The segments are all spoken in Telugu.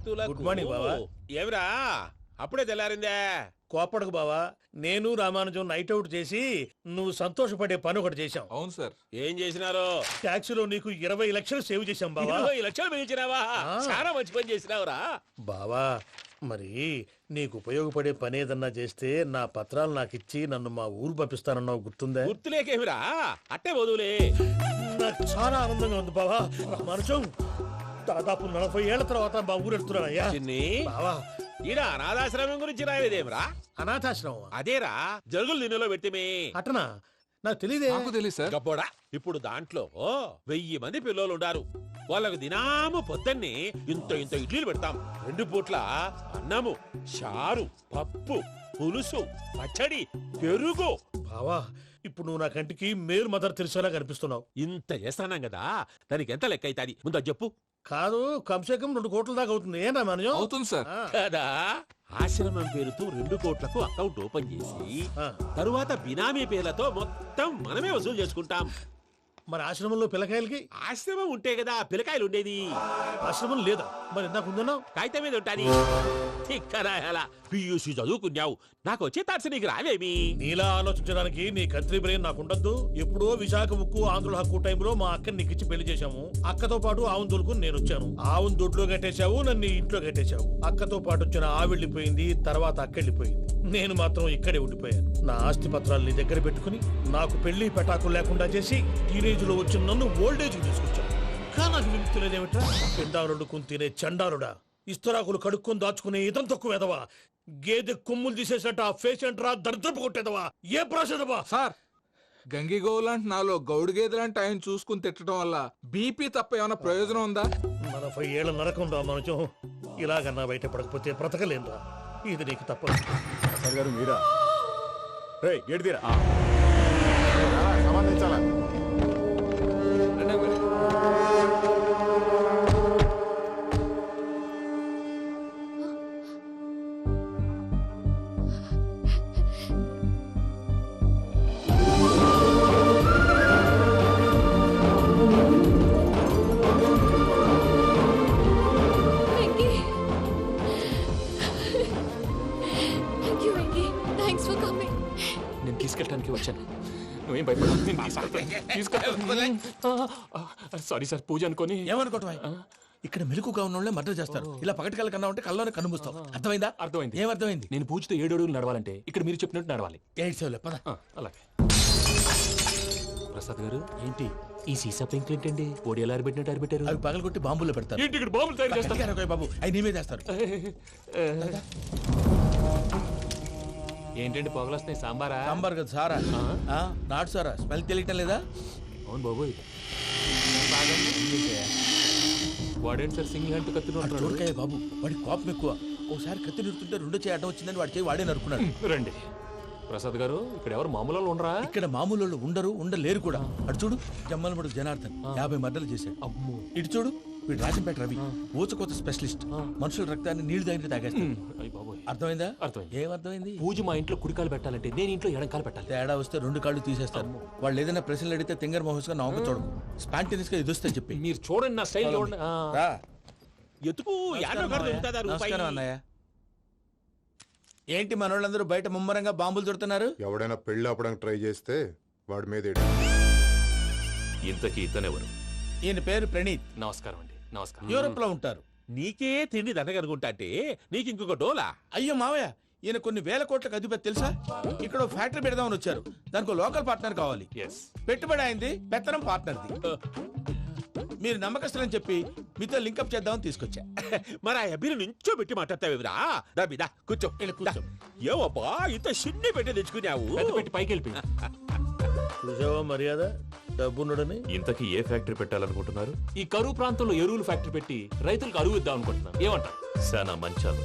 రైతులకు గుడ్ మార్నింగ్ బావా. ఏమిరా అప్పుడే తెల్లారిందే? కోపడకు బావా, నేను రామానుజం నైట్ అవుట్ చేసి నువ్వు సంతోషపడే పని ఒకటి చేశాం. అవును సార్. ఏం చేసినారు? ట్యాక్సీలో నీకు 20 లక్షలు సేవ్ చేశాం బావా. 20 లక్షలు మిగిల్చినావా? చాలా మంచి పని చేసినావురా. బావా, మరి నీకు ఉపయోగపడే పని ఏదన్నా చేస్తే నా పత్రాలు నాకు ఇచ్చి నన్ను మా ఊరు పంపిస్తానన్నావు, గుర్తుందా? గుర్తులేకేమిరా, అట్టే వదులే. నాకు చాలా ఆనందంగా ఉంది బావా. రామానుజం, దాదాపు 40 ఏళ్ల తర్వాత మా ఊరు వెళ్తున్నానయ్యా. చిన్ని, బావా, ఈడ అనాథాశ్రమం గురించి రాయలేదేమిరా? అనాథాశ్రమం అదేరా, జరుగులు దీనిలో పెట్టిమే. అటనా? నాకు తెలియదే. నాకు తెలియదు సార్. గబ్బోడా, ఇప్పుడు దాంట్లో 1000 మంది పిల్లలు ఉండారు. వాళ్ళకు దినాము పొద్దున్నే ఇంత ఇంత ఇడ్లీలు పెడతాం. 2 పూట్ల అన్నము, చారు, పప్పు, పులుసు, పచ్చడి, పెరుగు. బావా, ఇప్పుడు నువ్వు నా కంటికి మేలు మదర్ తెరిసేలా కనిపిస్తున్నావు. ఇంత చేస్తానం కదా, దానికి ఎంత లెక్క అవుతుంది ముందు అది చెప్పు. కాదు, కంసే కం 2 కోట్ల దాకా అవుతుంది. ఏం రామానుజం? అవుతుంది సార్. కదా, ఆశ్రమం పేరుతో 2 కోట్లకు అకౌంట్ ఓపెన్ చేసి ఆ. తరువాత బినామీ పేర్లతో మొత్తం మనమే వసూలు చేసుకుంటాం. మరి ఆశ్రమంలో పిల్లకాయలకి? ఆశ్రమం ఉంటే కదా పిల్లకాయలు ఉండేది. ఆశ్రమం లేదా? మరి ఇందాక ఉందన్నావు. కాగితం మీద ఉంటాది. తిక్కరాయాలా, పియూసీ చదువుకున్నావు, నాకు వచ్చే తాట్స్ నీకు రావేమి? నీలా ఆలోచించడానికి నీ కత్రి బ్రెయిన్ నాకు ఉండద్దు. ఎప్పుడో విశాఖ ఉక్కు ఆంధ్రుల హక్కు టైంలో మా అక్కని నీకిచ్చి పెళ్లి చేశాము. అక్కతో పాటు ఆవును దొడుకు నేను వచ్చాను. ఆవును దొడ్లో కట్టేశావు, నన్ను ఇంట్లో కట్టేశావు. అక్కతో పాటు వచ్చిన ఆవిళ్ళిపోయింది, తర్వాత అక్కెళ్ళిపోయింది. నేను మాత్రం ఇక్కడే ఉండిపోయాను. నా ఆస్తి పత్రాలు నీ దగ్గర పెట్టుకుని నాకు పెళ్లి పెటాకులు లేకుండా చేసి టీనేజ్ లో వచ్చిన నన్ను ఓల్డేజ్ తీసుకొచ్చాను. కానీ నాకు విముక్తి లేదేమిట్రా? పిండారుడుకుని తినే చండారుడా, ఇస్తరాకులు కడుక్కొని దాచుకునే ఇతం తక్కువ ఎదవా, గేదె కొమ్ములు తీసేసట ఆ పేషెంట్ రా, దరిద్రపు కొట్టేదవా, ఏ ప్రాసెదవా? సార్, గంగిగోవు లాంటి నాలో గౌడు గేదె లాంటి ఆయన చూసుకుని తిట్టడం వల్ల బీపీ తప్ప ఏమైనా ప్రయోజనం ఉందా? 40 ఏళ్ల నరకం రా మనచం. ఇలాగన్నా బయటపడకపోతే బ్రతకలేనురా. ఇది నీకు తప్పదు. సార్ గారు మీరా? రే గేట్ తీరా, సంబంధించాలా? నేను తీసుకెళ్ళడానికి వచ్చాను. నువ్వేం భయపడ. సారీ సార్, పూజ అనుకోని. ఏమనుకోవటం? ఇక్కడ మెలకుగా ఉన్న వాళ్ళే మర్డర్ చేస్తారు. ఇలా పగటి కళ్ళ కన్నా ఉంటే కళ్ళలోనే కనుమూస్తావు. అర్థమైందా? అర్థమైంది. ఏమర్థమైంది? నేను పూజతో 7 అడుగులు నడవాలంటే ఇక్కడ మీరు చెప్పినట్టు నడవాలి. 8 పద. అలాగే. ప్రసాద్ గారు, ఏంటి ఈ సీసా పెంకులు ఏంటండి? ఓడి ఎలా అరబెట్టినట్టు అరబెట్టారు? అవి పగలగొట్టి బాంబుల్లో పెడతారు. ఏంటి ఇక్కడ బాంబులు తయారు చేస్తారు? గట్టిగా బాబు, అవి నీమే చేస్తారు. ఏంటండి పొగలొస్తున్నాయి? సాంబారా? సాంబార్ కదా సారా. నాటు సారా స్మెల్ తెలియటం లేదా? అవును బాబోయ్. వాడేంటి సార్ సింగిల్ హ్యాండ్ కత్తిని? చూడకాయ బాబు, వాడి కోపం ఎక్కువ. ఓసారి కత్తి నిరుతుంటే 2 చేయి అడ్డం వచ్చిందని వాడి చేయి వాడే నరుకున్నాడు. రండి ప్రసాద్ గారు, ఇక్కడ ఎవరు మామూలు వాళ్ళు ఉండరా? ఇక్కడ మామూలు వాళ్ళు ఉండరు, ఉండలేరు కూడా. అటు చూడు, జమ్మలమడు జనార్దన్ 50 మర్డర్లు చేశాడు. అమ్మో. ఇటు చూడు, వీడు రాజంపేట రవి ఊచకోత స్పెషలిస్ట్. మనుషుల రక్తాన్ని నీళ్లు దగ్గర తాగేస్తాడు. అయ్య బాబోయ్. అర్థమైందా? అర్థమైంది. ఏమర్థమైంది? పూజ మా ఇంట్లో కుడికాలు పెట్టాలంటే నేను ఇంట్లో ఎడంకాలు పెట్టాలి. తేడా వస్తే 2 కాళ్ళు తీసేస్తారు. వాళ్ళు ఏదైనా ప్రశ్నలు అడిగితే తింగర్ మహోస్ గా నవ్వు చూడకు. స్పాంటేనియస్ గా ఎదుస్తా చెప్పి. మీరు చూడండి నా స్టైల్. రా. ఎతుకు యాడో కాడ దొరుకుతుందా రూపాయి? నమస్కారం అన్నయ్య. ఏంటి మనోళ్ళందరూ బయట ముమ్మరంగా బాంబులు దొరుకుతున్నారు? ఎవడైనా పెళ్లి ఆపడానికి ట్రై చేస్తే వాడి మీద ఇంతకీ ఇతనెవరు? ఈయన పేరు ప్రణీత్. నమస్కారం అండి. నమస్కారం. యూరోప్ లో ఉంటారు. నీకే తిండి దండగనుకుంటా అంటే నీకు ఇంకొక డోలా? అయ్యో మావయ్య, ఈయన కొన్ని వేల కోట్లకు అధిపతి తెలుసా? ఇక్కడ ఫ్యాక్టరీ పెడదామని వచ్చారు. దానికి లోకల్ పార్ట్నర్ కావాలి. పెట్టుబడి అయింది, పెత్తనం పార్ట్నర్ది. మీరు నమ్మకస్తులని చెప్పి మీతో లింకప్ చేద్దామని తీసుకొచ్చా. మరి ఆ అబ్బిని నుంచో పెట్టి మాట్లాడతావేమిరా? దాబిదా కూర్చో. కూర్చో. ఏవబ్బా ఇంత చిన్ని పెట్టి తెచ్చుకున్నావు? పెట్టి పైకి వెళ్ళిపోయి. చూసావా మర్యాద, డబ్బున్నడని. ఇంతకీ ఏ ఫ్యాక్టరీ పెట్టాలనుకుంటున్నారు? ఈ కరువు ప్రాంతంలో ఎరువులు ఫ్యాక్టరీ పెట్టి రైతులకు అరువు ఇద్దాం అనుకుంటున్నాను. ఏమంటారు? శానా మంచాలు.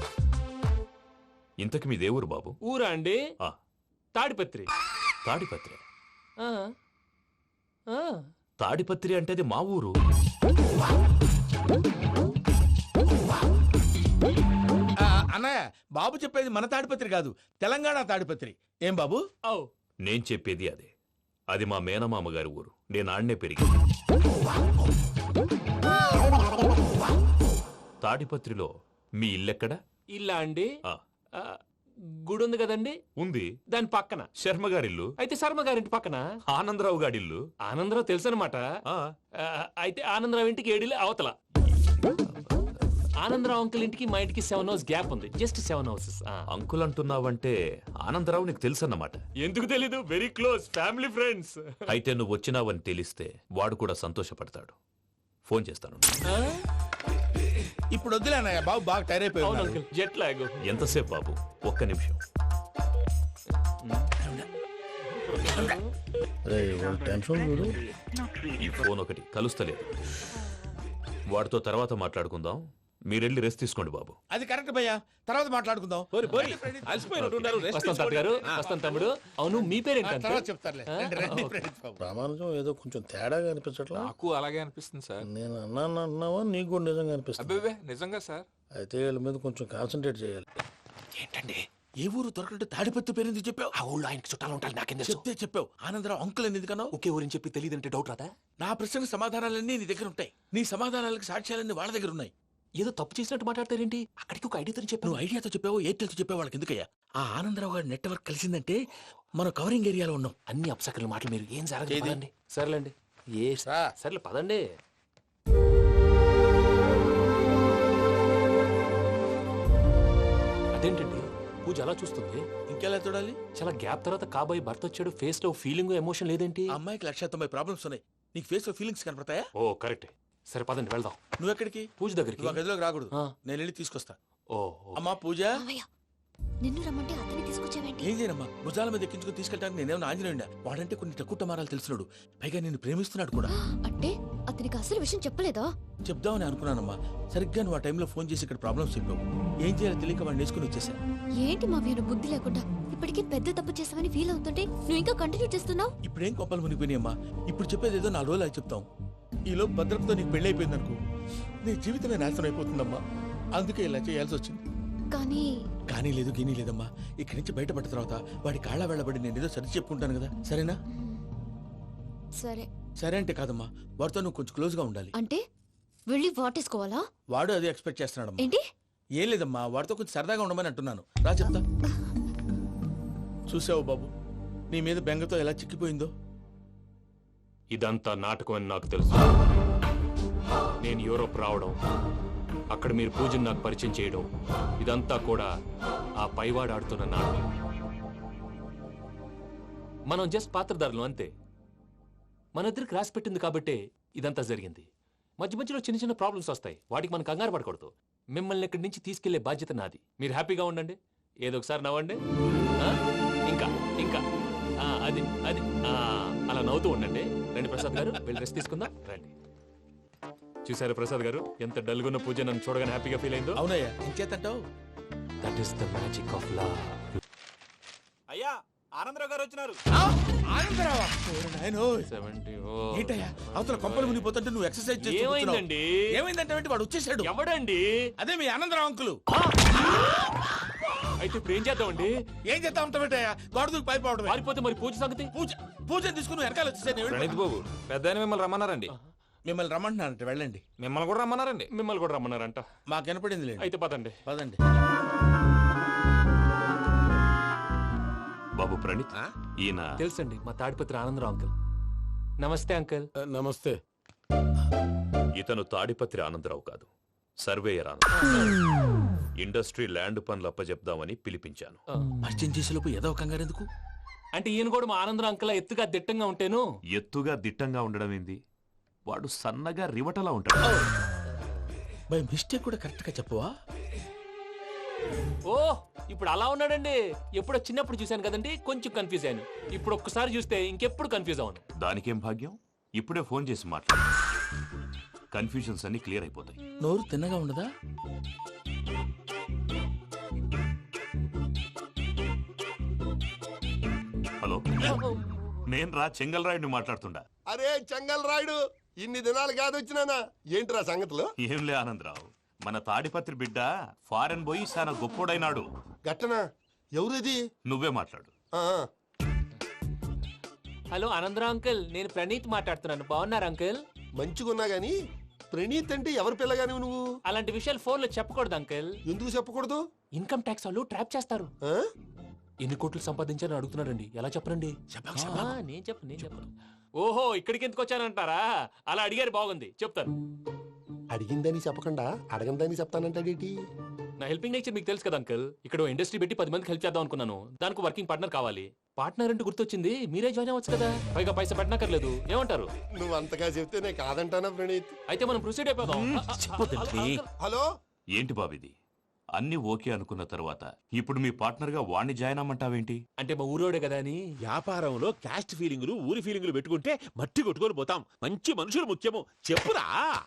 ఇంతకి మీ దేవురు బాబు? ఊరా అండి? ఆ. తాడిపత్రి. తాడిపత్రి? ఆ. ఆ. తాడిపత్రి అంటే అది మా ఊరు. అన్నయ్య, బాబు చెప్పేది మన తాడిపత్రి కాదు, తెలంగాణ తాడిపత్రి. ఏం బాబు? నేను చెప్పేది అదే. అది మా మేనమామ గారి ఊరు. నేను ఆడనే పెరిగి. తాడిపత్రిలో మీ ఇల్లెక్కడ? ఇల్లా అండి ఆ, ఆ, గుడి ఉంది కదండి ఉంది. దాని పక్కన. శర్మ గారిల్లు. అయితే శర్మ గారింటి పక్కన ఆనందరావు గారిల్లు. ఆనందరావు తెలుసు అనమాట. ఆ, అయితే ఆనందరావు ఇంటికి 7 అవతల. ఆనందరావు అంకుల్ ఇంటికి మా ఇంటికి 7 హౌస్ గ్యాప్ ఉంది. Just 7 houses. అంకుల్ అంటున్నావంటే ఆనందరావు నీకు తెలుసన్నమాట. ఎందుకు తెలీదు? Very close family friends. అయితే నువ్వు వచ్చినావని తెలిస్తే వాడు కూడా సంతోషపడతాడు. ఫోన్ చేస్తాను. ఇప్పుడు వద్దులే అన్నయ్య, బాబు బాగా టైర్ అయిపోయి అవును ఉన్నాడు. Uncle, jet lag. ఎంతసేపు బాబు? ఒక్క నిమిషం. ఈ ఫోన్ ఒకటి కలుస్తలేదు. వాడితో తర్వాత మాట్లాడుకుందాం. మీరెళ్ళి రెస్ట్ తీసుకోండి బాబు. అది కరెక్ట్ భయ్యా, తర్వాత మాట్లాడుకుందాం. పోరి పోరి అలసిపోయినట్టున్నారు. రెస్ట్ వస్తాం తాత గారు, వస్తాం తమ్ముడు. అవును మీ పేరేంటి తర్వాత అంకుల్? చెప్తారులే. రండి, రండి, ప్రణీత్ బాబు. ప్రామాణికం ఏదో కొంచెం తేడాగా అనిపించట్లా. నాకు అలాగే అనిపిస్తుంది సార్. నేను అన్నాను అంటున్నావా, నీకు కూడా నిజంగా అనిపిస్తుంది. అబ్బే నిజంగా సార్. అయితే వీళ్ళ మీద కొంచెం కాన్సన్ట్రేట్ చేయాలి. ఏంటండి ఏ ఊరు దొరకట్టు తాడిపత్రి పేరు ఎందుకు చెప్పావు? ఆ ఊళ్ళో ఆయనకి చుట్టాలు ఉంటారు, నాకేం తెలుసు. చెప్తే చెప్పావు. ఆనందరావు అంకుల్ అని ఎందుకన్నావు? ఒకే ఊరిని చెప్పి తెలియదంటే డౌట్ రాదా? నా ప్రశ్నకు సమాధానాలన్నీ నీ దగ్గర ఉంటాయి. నీ సమాధానాలకు సాక్ష్యాలన్నీ వాళ్ళ దగ్గర ఉన్నాయి. ఏదో తప్పు చేసినట్టు మాట్లాడతారేంటి? అక్కడికి ఒక ఐడియాతో చెప్పాను. నువ్వు ఐడియాతో చెప్పావు, ఎయిర్టెల్తో చెప్పావు, వాళ్ళకి ఎందుకయ్యా? ఆ ఆనందరావు గారి నెట్వర్క్ కలిసిందంటే మనం కవరింగ్ ఏరియాలో ఉన్నాం. అన్ని అప్సకర్ల మాటలు మీరు ఏం జరగదు. ఏది? పదండి. సర్లేండి. ఏ సర్లే పదండి. అదేంటండి పూజ అలా చూస్తుంది? ఇంకెలా చూడాలి? చాలా గ్యాప్ తర్వాత కాబోయే భర్త వచ్చాడు. ఫేస్ లో ఫీలింగ్ ఎమోషన్ లేదేంటి? ఆ అమ్మాయికి 190 ప్రాబ్లమ్స్ ఉన్నాయి. నీకు ఫేస్ లో ఫీలింగ్స్ కనపడతాయా? ఓ కరెక్ట్. సరే పదండి వెళ్దాం. నువ్వు ఎక్కడికి? పూజ దగ్గరికి. నువ్వు ఆ గదిలోకి రాకూడదు. ఆ. నేను వెళ్ళి తీసుకొస్తా. ఓ అమ్మా పూజ, మావయ్య నిన్ను రమ్మంటే అతన్ని తీసుకొచ్చావేంటి? ఏం చేయనమ్మా? భుజాల మీద ఎక్కించుకుని తీసుకెళ్ళడానికి నేనేమన్నా ఆంజనేయుడా? వాడంటే కొన్ని తక్కువ టమారాలు తెలిసినాడు. పైగా నిన్ను ప్రేమిస్తున్నాడు కూడా. అంటే అతనికి అసలు విషయం చెప్పలేదా? చెప్దామని అనుకున్నానమ్మా. సరిగ్గా నువ్వు ఆ టైంలో ఫోన్ చేసి ఇక్కడ ప్రాబ్లమ్స్ చెప్పావు. ఏం చేయాలో తెలియక వాడిని వేసుకుని వచ్చేసా. ఏంటి మావయ్య నువ్వు బుద్ధి లేకుండా ఇప్పటికే పెద్ద తప్పు చేసావని ఫీల్ అవుతుంటే నువ్వు ఇంకా కంటిన్యూ చేస్తున్నావు? ఇప్పుడేం కొప్పలు మునిగిపోయినాయమ్మా. ఇప్పుడు చెప్పేది ఏదో 4 రోజులు అది చెప్తాం. ఈలోపు భద్రతతో నీకు పెళ్లి అయిపోయింది అనుకో, నీ జీవితమే నాశనం అయిపోతుందమ్మా. అందుకే ఇలా చేయాల్సి వచ్చింది. కానీ లేదు గీనీ లేదమ్మా. ఇక్కడి నుంచి బయటపడ్డ తర్వాత వాడి కాళ్ళ వెళ్ళబడి నేను ఏదో సరి చెప్పుకుంటాను కదా, సరేనా? సరే సరే అంటే కాదమ్మా, వాడితో నువ్వు కొంచెం క్లోజ్ గా ఉండాలి. అంటే వెళ్ళి వాటేసుకోవాలా? వాడు అదే ఎక్స్పెక్ట్ చేస్తున్నాడమ్మా. ఏంటి? ఏం లేదమ్మా, వాడితో కొంచెం సరదాగా ఉండమని అంటున్నాను. రా చెప్తా. చూసావు బాబు, నీ మీద బెంగతో ఎలా చిక్కిపోయిందో. ఇదంతా నాటకం అని నాకు తెలుసు. నేను యూరోప్ రావడం, అక్కడ మీరు పూజను నాకు పరిచయం చేయడం, ఇదంతా కూడా ఆ పైవాడు ఆడుతున్న నాటకం. మనం జస్ట్ పాత్రధారులు అంతే. మన ఇద్దరికి రాసి పెట్టింది కాబట్టే ఇదంతా జరిగింది. మధ్య మధ్యలో చిన్న చిన్న ప్రాబ్లమ్స్ వస్తాయి, వాటికి మనం కంగారు పడకూడదు. మిమ్మల్ని ఇక్కడి నుంచి తీసుకెళ్లే బాధ్యత నాది. మీరు హ్యాపీగా ఉండండి, ఏదో ఒకసారి నవ్వండి. ఆ? ఇంకా ఇంకా అది అది అలా నవ్వుతూ ఉండండి. రండి ప్రసాద్ గారు, వెళ్ళి రెస్ట్ తీసుకుందాం. రండి. చూసారా ప్రసాద్ గారు, ఎంత డల్గున్న పూజ నన్ను చూడగానే హ్యాపీగా ఫీల్ అయిందో? అవునయ్యా, ఇంకేతంటావు? That is the magic of love. అయ్యా ఆనందరావు గారు వచ్చినారు. ఆనందరావా? ఓరి నాయనో. 70. ఏంటయ్యా అవతల కొంపలు మునిగిపోతుంటే నువ్వు ఎక్సర్సైజ్ చేస్తూ కూర్చున్నావు. ఏమైందండి? ఏమైందంటే వాడు వచ్చేసాడు. ఎవడండి? అదే మీ ఆనందరావు అంకులు. అయితే ఇప్పుడు ఏం చేద్దామండి? ఏం చేస్తా ఉంటావేటయ్యా? గోడ దూకి పైపోవడమే. పారిపోతే మరి పూజ సంగతి? పూజ తీసుకుని వెనకాల వచ్చేసాను. ప్రణీత్ బాబు, పెద్ద మిమ్మల్ని రమ్మన్నారండి. మిమ్మల్ని రమ్మంటున్నానంటే వెళ్ళండి. మిమ్మల్ని కూడా రమ్మన్నారండి. మిమ్మల్ని కూడా రమ్మన్నారంట. మాకు వినపడింది లేదు. అయితే పదండి. పదండి. బాబు ప్రణీత్, ఈయన తెలుసండి, మా తాడిపత్రి ఆనందరావు అంకుల్. నమస్తే అంకుల్. నమస్తే. ఇతను తాడిపత్రి ఆనందరావు కాదు, సర్వేయర్ ఆనందరావు. ఇండస్ట్రీ ల్యాండ్ పనులు అప్పజెప్దామని పిలిపించాను. పరిచయం చేసేలోపు ఏదో కంగారు ఎందుకు? అంటే ఈయన కూడా మా ఆనందరావు అంకుల్ ఎత్తుగా దిట్టంగా ఉంటాను. ఎత్తుగా దిట్టంగా ఉండడం ఏంది? వాడు సన్నగా రివటలా ఉంటాడు. బై మిస్టేక్ కూడా కరెక్ట్ గా చెప్పవా? ఓ ఇప్పుడు అలా ఉన్నాడండి. ఎప్పుడో చిన్నప్పుడు చూశాను కదండి, కొంచెం కన్ఫ్యూజ్ అయ్యాను. ఇప్పుడు ఒక్కసారి చూస్తే ఇంకెప్పుడు కన్ఫ్యూజ్ అవును. దానికేం భాగ్యం, ఇప్పుడే ఫోన్ చేసి మాట్లాడు. కన్ఫ్యూజన్స్ అన్ని క్లియర్ అయిపోతాయి. నోరు తిన్నగా ఉండదా? హలో, నేను రా చెంగల్రాయుడిని మాట్లాడుతుండా. అరే చెంగల్ రాయుడు, ఇన్ని దినాలు కాదు వచ్చినానా? ఏంట్రా సంగతులు? ఏంలే ఆనందరావు, మన తాడిపత్రి బిడ్డ ఫారెన్ పోయి చాలా గొప్పోడైనాడు. గట్టనా? ఎవరిది? నువ్వే మాట్లాడు. ఆ, హలో ఆనందరావు అంకుల్, నేను ప్రణీత్ మాట్లాడుతున్నాను. బాగున్నారు అంకుల్? మంచిగున్నా గాని ప్రణీత్ అంటే ఎవరి పిల్లగాని నువ్వు? అలాంటి విషయాలు ఫోన్లో చెప్పకూడదు అంకిల్. ఎందుకు చెప్పకూడదు? ఇన్కమ్ ట్యాక్స్ వాళ్ళు ట్రాప్ చేస్తారు. ఆ? ఎన్ని కోట్లు సంపాదించాలని అడుగుతున్నాడండి, ఎలా చెప్పరండి? నేను చెప్పను. ఓహో, ఇక్కడికి ఎందుకు వచ్చానంటారా? అలా అడిగారు, బాగుంది, చెప్తాను. అడిగిందని చెప్పకుండా అడగందని చెప్తానంటాడేటి? నా హెల్పింగ్ నేచర్ మీకు తెలుసు కదా అంకల్. ఇక్కడ ఇండస్ట్రీ పెట్టి 10 మందికి హెల్ప్ చేద్దాం అనుకున్నాను. దానికి వర్కింగ్ పార్ట్నర్ కావాలి. పార్ట్నర్ అంటే గుర్తొచ్చింది, మీరే జాయిన్ అవ్వచ్చు కదా, పైగా పైసా పెట్టనక్కర్లేదు. ఏమంటారు? నువ్వు అంతగా చెప్తే నేను కాదంటానా ప్రణీత్? అయితే మనం ప్రొసీడ్ అయిపోదాం. హలో, ఏంటి బాబిది? అన్ని ఓకే అనుకున్న తర్వాత ఇప్పుడు మీ పార్ట్నర్ గా వాణ్ణి జాయిన్ అమ్మంటావేంటి? అంటే మా ఊరోడే కదా అని. వ్యాపారంలో క్యాస్ట్ ఫీలింగులు ఊరి ఫీలింగులు పెట్టుకుంటే మట్టి కొట్టుకొని పోతాం. మంచి మనుషులు ముఖ్యము, చెప్పురా.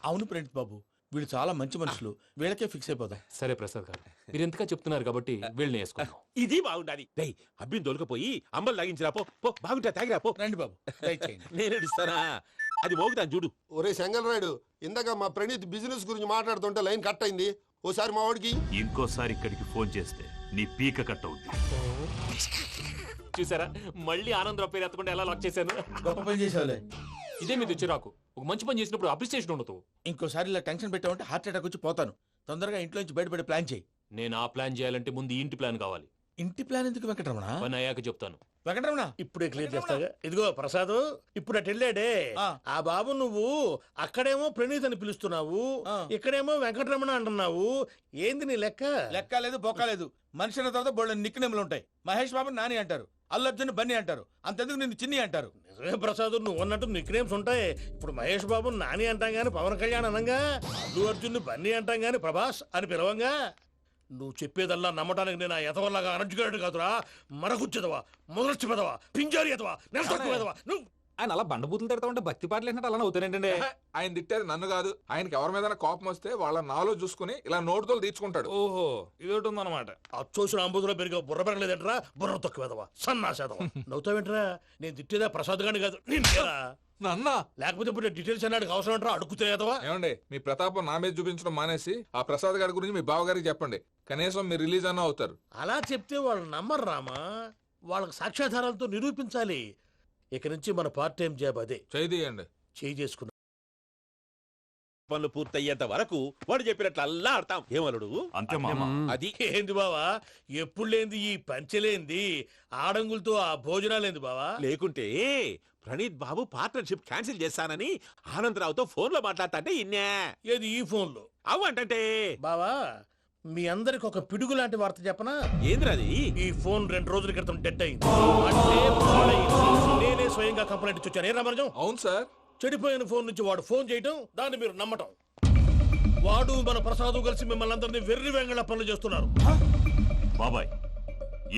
అవును ప్రణీత్ బాబు, వీళ్ళు చాలా మంచి మనుషులు, వీళ్ళకే ఫిక్స్ అయిపోదాం. సరే ప్రసాద్ గారు, మీరు ఎంతగా చెప్తున్నారు కాబట్టి వీళ్ళని వేసుకున్నాం. ఇది బాగుండాలి. డై అబ్బిని దొలకపోయి అంబలు తాగించిరా పో. పో బాగుంటా, తాగిరా పో. రండి బాబు, దయచేయండి. నేను ఇస్తానా? అది మోగుతాను చూడు. ఒరే చెంగల్ రాయుడు, ఇందాక మా ప్రణీత్ బిజినెస్ గురించి మాట్లాడుతుంటే లైన్ కట్ అయింది. ఓసారి మా వాడికి ఇంకోసారి ఇక్కడికి ఫోన్ చేస్తే నీ పీక కట్ అవుద్ది. చూసారా, మళ్ళీ ఆనందరావు పేరు ఎత్తకుండా ఎలా లాక్ చేశాను. గొప్ప పని చేసేవాళ్ళే. ఇదే మీద చిరాకు. ఒక మంచి పని చేసినప్పుడు అప్రిసియేషన్ ఉండదు. ఇంకోసారి ఇలా టెన్షన్ పెట్టామంటే హార్ట్ అటాక్ వచ్చి పోతాను. తొందరగా ఇంట్లో నుంచి బయటపడే ప్లాన్ చేయి. నేను ఆ ప్లాన్ చేయాలంటే ముందు ఈ ఇంటి ప్లాన్ కావాలి. ఇంటి ప్లాన్ ఎందుకు వెంకటరమణ? పని అయ్యాక చెప్తాను. వెంకటరమణ, ఇప్పుడే క్లియర్ చేస్తాగా. ఇదిగో ప్రసాద్, ఇప్పుడు అటు వెళ్ళాడే ఆ. ఆ బాబు, నువ్వు అక్కడేమో ప్రణీత్ అని పిలుస్తున్నావు, ఆ. ఇక్కడేమో వెంకటరమణ అంటున్నావు. ఏంది నీ లెక్క? లెక్క లేదు, బొక్క లేదు. మనిషి అన్న తర్వాత బోళ్ళ నిక్నెములు ఉంటాయి. మహేష్ బాబు నాని అంటారు, అల్లు అర్జున్ బన్నీ అంటారు, అంతెందుకు నిన్ను చిన్ని అంటారు. నిజమే ప్రసాద్, నువ్వు అన్నట్టు నిక్నేమ్స్ ఉంటాయి. ఇప్పుడు మహేష్ బాబు నాని అంటాం గాని పవన్ కళ్యాణ్ అనంగా, అల్లు అర్జున్ బన్నీ అంటాం గాని ప్రభాస్ అని పిలవంగా. నువ్వు చెప్పేదల్లా నమ్మటానికి నేను ఆ ఎతవల్లాగా అనర్జుకేటెడ్ కాదురా. మరగుచ్చదవా, మొదలచ్చి పెదవా, పింజారి ఎదవా, నెలసొక్కు పెదవా నువ్వు. ఆయన అలా బండబూతులు తిడతా ఉంటే భక్తి పాటలు ఏంటంటే అలా అవుతానంటే. ఆయన తిట్టేది నన్ను కాదు, ఆయనకి ఎవరి మీద కోపం వస్తే వాళ్ళ నాలో చూసుకుని ఇలా నోటుతో తీర్చుకుంటాడు. ఓహో, ఇదొకటి ఉందన్నమాట. అచ్చోసిన అంబుధులో పెరిగే బుర్ర పెరగలేదంటరా, బుర్ర తొక్కువేదవా, సన్నాసేదవా. నవ్వుతావేంట్రా? నేను తిట్టేదా ప్రసాద్ గాని కాదు, నిన్నేరా. నన్నా? లేకపోతే ఇప్పుడు డీటెయిల్స్ అన్నాడు అవసరం అంటారా? అడుగుతాయేదవా. ఏమండి, మీ ప్రతాపం నా మీద చూపించడం మానేసి ఆ ప్రసాద్ గారి గురించి మీ బావగారికి చెప్పండి. కనీసం మీరు రిలీజ్ అన్న అవుతారు. అలా చెప్తే వాళ్ళు నమ్మరు రామా. వాళ్ళకి సాక్ష్యాధారాలతో నిరూపించాలి. ఇక నుంచి మన పార్ట్ టైం జాబ్ అదే. చేయండి. చేయి చేసుకున్నా పనులు పూర్తయ్యేంత వరకు వాడు చెప్పినట్లు అల్లా ఆడతాం. ఏమలుడు? అంతే మామ. అది ఏంది బావా, ఎప్పుడు లేంది ఈ పంచలేంది, ఆడంగులతో ఆ భోజనాలేంది బావా? లేకుంటే ప్రణీత్ బాబు పార్ట్నర్షిప్ క్యాన్సిల్ చేస్తానని ఆనందరావుతో ఫోన్ లో మాట్లాడతాంటే ఇన్నే. ఏది ఈ ఫోన్ లో? అవ్వంటే బావా, మీ అందరికి ఒక పిడుగు లాంటి వార్త చెప్పనా? ఏంద్రది? ఈ ఫోన్ 2 రోజుల క్రితం డెడ్ అయింది. అంటే పాడైంది. నేనే స్వయంగా కంప్లైంట్ ఇచ్చి వచ్చాను. ఏ రామరాజం? అవును సార్. చెడిపోయిన ఫోన్ నుంచి వాడు ఫోన్ చేయటం, దాన్ని మీరు నమ్మటం. వాడు మన ప్రసాదు కలిసి మిమ్మల్ని అందరినీ వెర్రి వెంగళ పనులు చేస్తున్నారు. బాబాయ్,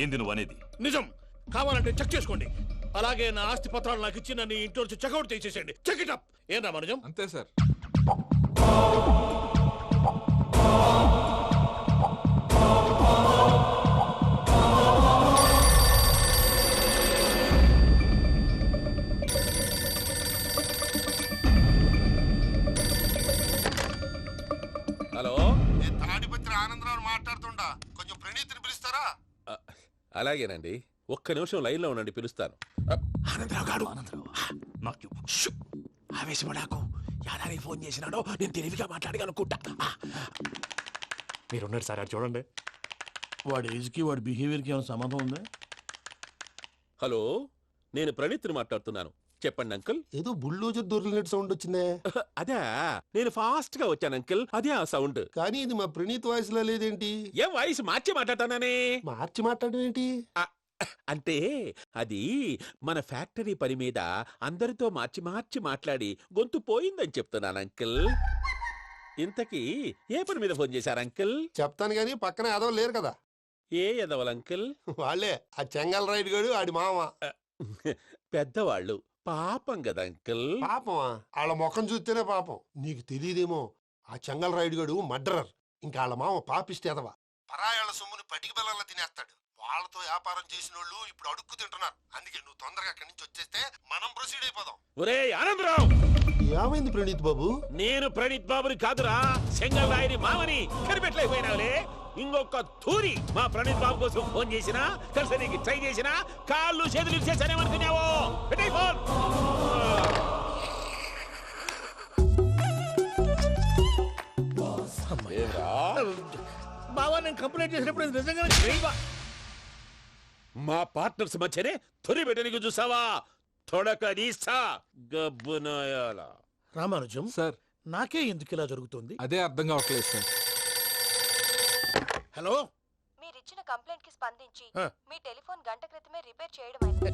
ఏంది నువ్వు అనేది? నిజం. కావాలంటే చెక్ చేసుకోండి. అలాగే నా ఆస్తి పత్రాలు నాకు ఇచ్చి నన్ను ఇంట్లో నుంచి చెక్అౌట్ చేసేసేయండి. Check it up. ఏం రామరాజం? అంతే సార్. హలో, నేను తాడిపత్రి ఆనందరావు మాట్లాడుతుండా, కొంచెం ప్రణీత్ని పిలుస్తారా? అలాగేనండి. ఒక్క నిమిషం లైన్ లో ఉండండి, పిలుస్తాను. ఆనందరావు గాడు. నాకు ఆవేశపడాకు. యాదారి ఫోన్ చేసినాడో నేను తెలివిగా మాట్లాడగలనుకుంటా. మీరున్నారు సార్, అది చూడండి. వాడి ఏజ్కి వాడి బిహేవియర్కి ఏమైనా సంబంధం ఉందా? హలో, నేను ప్రణీత్ని మాట్లాడుతున్నాను. చెప్పండి అంకుల్. ఏదో బుల్డోజర్ దొరికినట్టు సౌండ్ వచ్చిందే. అదే, నేను ఫాస్ట్ గా వచ్చాను అంకుల్, అదే ఆ సౌండ్. కానీ ఇది మా ప్రణీత్ వాయిస్ లో లేదేంటి? ఏ వాయిస్ మార్చి మాట్లాడతాననే? మార్చి మాట్లాడడం ఏంటి? అంటే అది మన ఫ్యాక్టరీ పని మీద అందరితో మార్చి మార్చి మాట్లాడి గొంతు పోయిందని చెప్తున్నాను అంకుల్. ఇంతకీ ఏ పని మీద ఫోన్ చేశారు అంకుల్? చెప్తాను గానీ పక్కన ఏదో లేరు కదా. ఏ ఎదవలు అంకుల్? వాళ్ళే ఆ చెంగల్ రైడ్ గడు ఆడి మామ. పెద్దవాళ్ళు, పాపం కదా అంకుల్. పాపమా? వాళ్ళ ముఖం చూస్తేనే పాపం. నీకు తెలియదేమో, ఆ చెంగల్ రైడ్ గడు మర్డరర్. ఇంకా వాళ్ళ మామ పాపిస్తేదవా. పరాయాళ్ళ సొమ్ముని పటికి బెల్లంలో తినేస్తాడు. వాళ్ళతో వ్యాపారం చేసిన వాళ్ళు ఇప్పుడు అడుక్కు తింటున్నారు. అందుకే నువ్వు తొందరగా అక్కడి నుంచి వచ్చేస్తే మనం ప్రొసీడ్ అయిపోదాం. ఒరే ఆనందరావు! ఏమైంది ప్రణీత్ బాబు? నేను ప్రణీత్ బాబుని కాదురా, సెంగల్ రాయని మామని. కనిపెట్టలేకపోయినావులే. ఇంకొక తూరి మా ప్రణీత్ బాబు కోసం ఫోన్ చేసినా, కలిసి నీకు ట్రై చేసినా కాళ్ళు చేతులు ఇచ్చేసానేమనుకున్నావో. పెట్టేయ్ ఫోన్. బావా నేను కంప్లైంట్ చేసినప్పుడు ఇది నిజంగానే చేయవా? మా పార్ట్నర్స్ మధ్యనే తొలి పెట్టడానికి చూసావా? తొడక నీస్తా గబ్బునాయాల. రామానుజం సార్ నాకే ఎందుకు ఇలా జరుగుతుంది? అదే అర్థం కావట్లేదు సార్. హలో, మీరిచ్చిన కంప్లైంట్ కి స్పందించి ఆ. మీ టెలిఫోన్ గంట క్రితమే రిపేర్ చేయడం అయింది.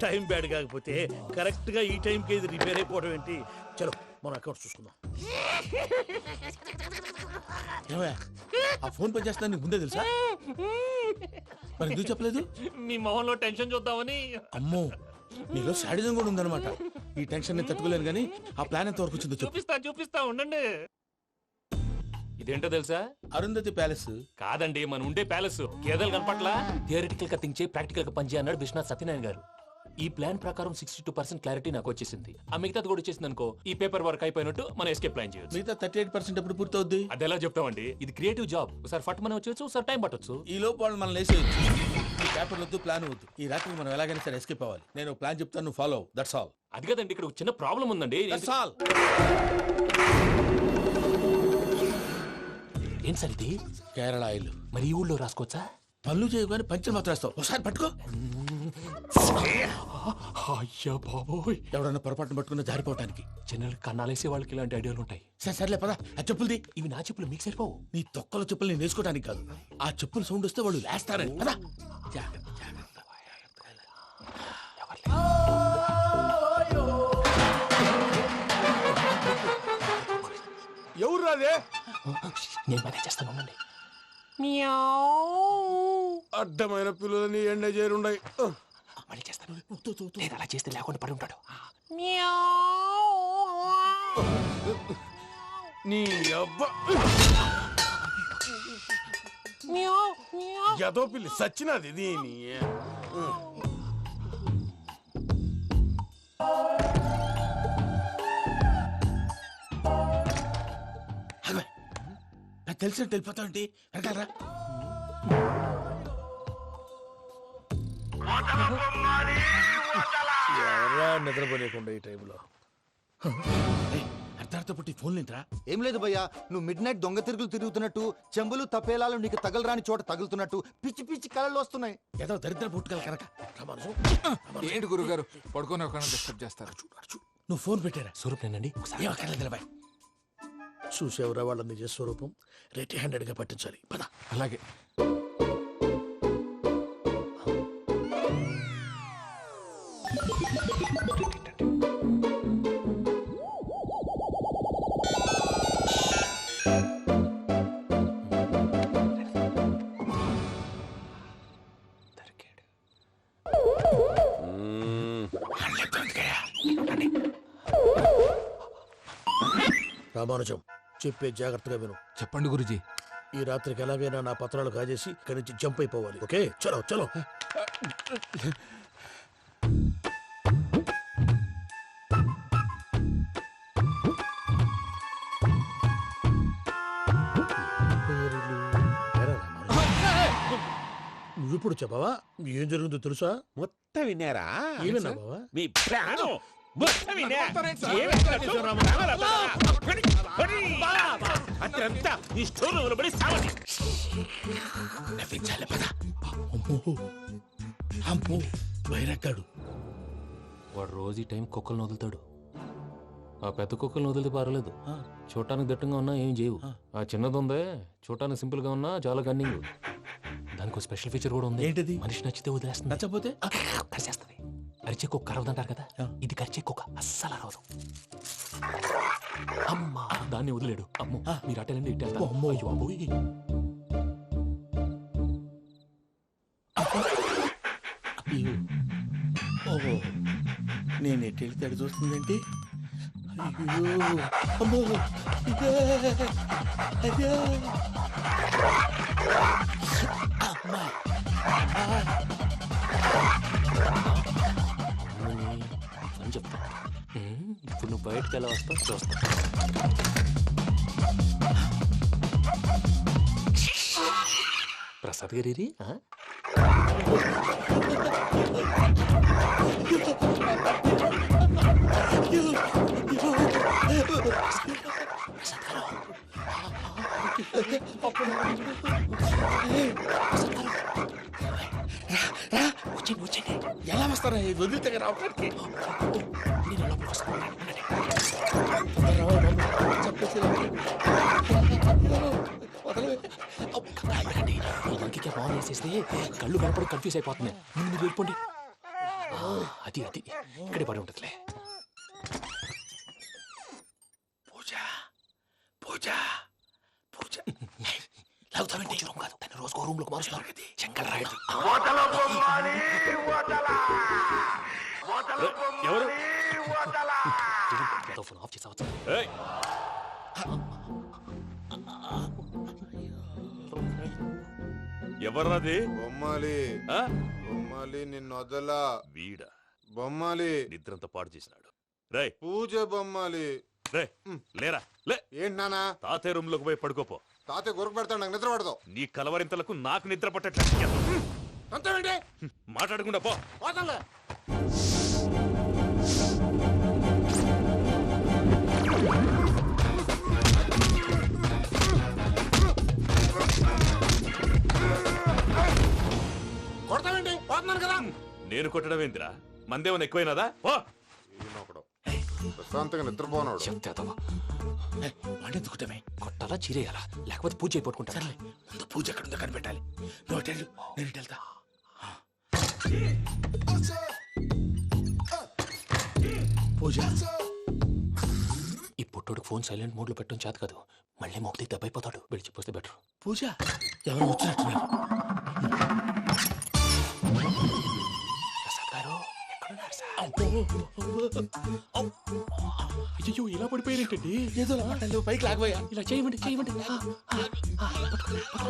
టైం బ్యాడ్ కాకపోతే కరెక్ట్ గా ఈ టైం కి ఇది రిపేర్ అయిపోవడం ఏంటి? చలో మన అకౌంట్ చూసుకుందాం. ఏమయ్య, ఆ ఫోన్ పనిచేస్తున్నా నీకు ముందే తెలుసా? మరి ఎందుకు చెప్పలేదు? మీ మొహంలో టెన్షన్ చూద్దామని. అమ్మో, నీలో శాడిజం కూడా ఉందన్నమాట. ఈ టెన్షన్ నేను తట్టుకోలేను కానీ ఆ ప్లాన్ ఎంత వరకు వచ్చిందో చెప్పు. చూపిస్తా ఉండండి. ఇదేంటో తెలుసా? అరుంధతి ప్యాలెస్. కాదండి, మన ఉండే ప్యాలెస్. గేదెలు కనపట్లా? థియరిటికల్ గా థింక్ చేయి, ప్రాక్టికల్ గా పనిచేయి అన్నాడు విశ్వనాథ్ సత్యనారాయణ గారు. ఈ ప్లాన్ ప్రకారం 62% క్లారిటీ నాకు వచ్చేసింది. ఆ మిగతాది కూడా వచ్చేసింది అనుకో, ఈ పేపర్ వర్క్ అయిపోయినట్టు మనం ఎస్కేప్ ప్లాన్ చేయొచ్చు. మిగతా 38% ఎప్పుడు పూర్తవుద్ది? అది ఎలా చెప్తామండి? ఇది క్రియేటివ్ జాబ్. ఒకసారి ఫట్ మనం వచ్చేయచ్చు, ఒకసారి టైం పట్టొచ్చు. ఈ లోపు వాళ్ళు మనం లేసేయచ్చు. ఈ పేపర్ వద్దు, ప్లాన్ వద్దు. ఈ రాత్రికి మనం ఎలాగైనా సరే ఎస్కేప్ అవ్వాలి. నేను ప్లాన్ చెప్తాను, నువ్వు ఫాలో. That's all. అది కదండి, ఇక్కడ ఒక చిన్న ప్రాబ్లం ఉందండి. That's all. ఏం సార్ ఇది? కేరళ ఆయిల్. మరి ఈ ఊళ్ళో రాసుకోవచ్చా? పనులు చేయగానే పంచలు మాత్రం వేస్తావు. ఒకసారి పట్టుకో. అయ్యా బాబోయ్, ఎవడన్నా పొరపాటున పట్టుకున్న జారిపోవటానికి. జనరల్ కన్నాలేసే వాళ్ళకి ఇలాంటి ఐడియాలు ఉంటాయి. సర్లే పదా, ఆ చెప్పులది. ఇవి నా చెప్పులు మీకు సరిపోవు. నీ తొక్కల చెప్పులు నేను వేసుకోవడానికి కాదు, ఆ చెప్పులు సౌండ్ వస్తే వాళ్ళు లేస్తారని. పదా. ఎవరు రాదే? నేను మేనేజ్ చేస్తాను, ఉండండి. అడ్డమైన పిల్లలని ఎండ చేరుండయి. మళ్ళీ చేస్తాను. లేదు, అలా చేస్తే లేకుండా పడి ఉంటాడు. నీ అబ్బ ఎదో పిల్లి సచ్చినది దీని. నాకు తెలిసినట్టు వెళ్ళిపోతా ఏంటి? వెనకాలరా. ఎవరా నిద్రపోలేకుండా ఈ టైంలో? అర్ధార్థ పుట్టి ఫోన్ లేంట్రా. ఏం లేదు భయ్యా, నువ్వు మిడ్ నైట్ దొంగ తిరుగులు తిరుగుతున్నట్టు, చెంబులు తపేలాలు నీకు తగలరాని చోట తగులుతున్నట్టు పిచ్చి పిచ్చి కళలు వస్తున్నాయి. ఏదో దరిద్ర పుట్టుకల కనుక. ఏంటి గురుగారు పడుకొని ఒక డిస్టర్బ్ చేస్తారు? నువ్వు ఫోన్ పెట్టారా? స్వరూప్ నేనండి. ఏమక్కర్లేదు. చూసేవరా వాళ్ళ నిజ స్వరూపం. రెట్టి హ్యాండెడ్ గా పట్టించాలి. పద. అలాగే. రామానుజం, చెప్పే జాగ్రత్తగా విను. చెప్పండి గురుజీ. ఈ రాత్రికి ఎలాగైనా నా పత్రాలు కాజేసి ఇక్కడి నుంచి జంప్ అయిపోవాలి. ఓకే, చలో చలో. నువ్విప్పుడు చెప్పవా ఏం జరిగిందో తెలుసా? మొత్తం విన్నారా? ఏమన్నా బావా? మీ ప్లాను మొత్తం విన్నా. అత్రంతా ఈ స్టోర్ రూమ్ లో పడి సావండి. నవ్వించాలి. పద. అమ్మో అమ్మో, వైరక్కాడు. వాడు రోజు ఈ టైం కుక్కలను వదులుతాడు. ఆ పెద్ద కుక్కలను వదిలితే పర్వాలేదు, చూడటానికి దట్టంగా ఉన్నా ఏం చేయవు. ఆ చిన్నది ఉందే, చూడటానికి సింపుల్ గా ఉన్నా చాలా గన్నింగ్. దానికి స్పెషల్ ఫీచర్ కూడా ఉంది. ఏంటిది? మనిషి నచ్చితే వదిలేస్తుంది, నచ్చపోతే కరిచేస్తుంది. అరిచే కుక్క అరవదంటారు కదా, ఇది కరిచే కుక్క అస్సలు అరవదు. అమ్మా, దాన్ని వదిలేడు. అమ్మో, మీరు అటెండి ఇట్టే. అమ్మో. అయ్యో అమ్మోయ్. ఓహో, నేను ఎటు వెళ్తే అటు చూస్తుందేంటి? అయ్యో అమ్మో, ఇదే, అదే. అమ్మా, అని చెప్తా. ఇప్పుడు నువ్వు బయటకు ఎలా వస్తావు చూస్తా. ప్రసాద్ గారి ఎలా వస్తారా వదిలితే రావడానికి ఇంకే బాగా వేసేస్తే కళ్ళు కనపడి కన్ఫ్యూజ్ అయిపోతుంది ముందు మీరు వెళ్ళిపోండి అది అది ఇక్కడే పడి ఉంటుందిలే పూజ పూజ పూజ లాగుతామంటే రూమ్ కాదు తన రోజుకో రూమ్ లోకి మారుస్తున్నారు కదా శంకర్ రాయుడు ఎవరు ఫోన్ ఆఫ్ చేసావచ్చు ఏయ్, ఎవర్రాది బొమ్మాలి ఆ? బొమ్మాలి నిన్ను వదలా వీడ బొమ్మాలి నిద్రంతా పాడు చేసినాడు. రేయ్ పూజ బొమ్మాలి రే లేరా లే. ఏంటి నానా తాతయ్య రూమ్ లోకి పోయి పడుకోపో. తాతయ్య గురకు పెడతాడు నాకు నిద్ర పడతావు నీ కలవరింతలకు నాకు నిద్ర పట్టట్లేదు. అంతేంటి మాట్లాడకుండా పో. పోతాలే కొడతావేంటి పోతున్నాను కదా నేను కొట్టడం ఏంటిరా? మందేమన్నా ఎక్కువైనదా? పో. ఈయనొకడు ప్రశాంతంగా నిద్రపోనాడు చెప్తావా వాడెందుకుంటామే కొట్టాలా చీరేయాలా లేకపోతే పూజ అయిపోట్టుకుంటా ముందు పూజ ఎక్కడ ఉందో కనిపెట్టాలి నువ్వు అటు వెళ్ళు, నేను ఇటు వెళ్తా పూజ ఈ పుట్టోడు ఫోన్ సైలెంట్ మోడ్ లో పెట్టడం చేత కాదు మళ్ళీ మోగితే దెబ్బైపోతాడు విడిచిపోతే బెటర్ పూజ ఎవరు వచ్చినట్టున్నారు ప్రసాద్ గారు ఎక్కడున్నారు సార్? అయ్యో ఇలా పడిపోయారేంటండి ఏదో మాట్లాడలేవు పైకి లాగబోయా ఇలా చేయమండి చేయమండి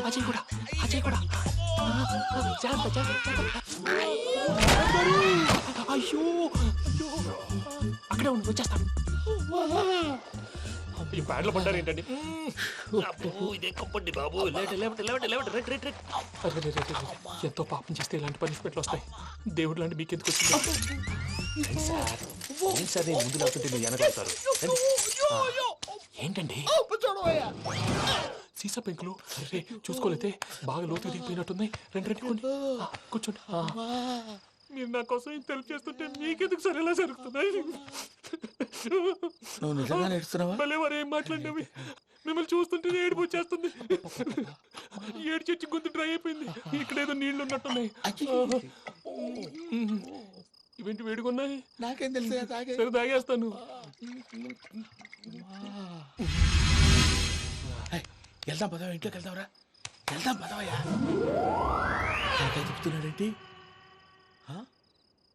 అజయ్ కూడా అజయ్ కూడా జాగ్రత్త జాగ్రత్త అయ్యో అక్కడే ఉండి వచ్చేస్తాను ఈ బ్యాడ్లో పడ్డారు ఏంటండి ఇదే కప్పండి బాబు ఎంతో పాపం చేస్తే ఇలాంటి పనిష్మెంట్లు వస్తాయి దేవుడు లాంటి మీకు ఎందుకు వచ్చింది సార్ నేను ముందు లేకుంటే మీరు వెనకాడతారు ఏంటండి సీసా పెంకులు అరే చూసుకోలేతే బాగా లోతు దిగిపోయినట్టున్నాయి రెండు రెండు కూర్చోండి మీరు నా కోసం ఇంత హెల్ప్ చేస్తుంటే మీకెందుకు సరే ఎలా జరుగుతున్నాయి నువ్వు నిజంగా నేర్చుతున్నావా భలే వారు ఏం మాట్లాడినవి మిమ్మల్ని చూస్తుంటే ఏడుపు వచ్చేస్తుంది ఏడు చెట్టు గొంతు డ్రై అయిపోయింది ఇక్కడ ఏదో నీళ్లు ఉన్నట్టున్నాయి ఇవేంటి వేడుకున్నాయి నాకేం తెలుసు సరే తాగేస్తాను వెళ్దాం పదవా ఇంట్లోకి వెళ్దాంరా వెళ్దాం పదవయ్యా నాకే చెప్తున్నాడేంటి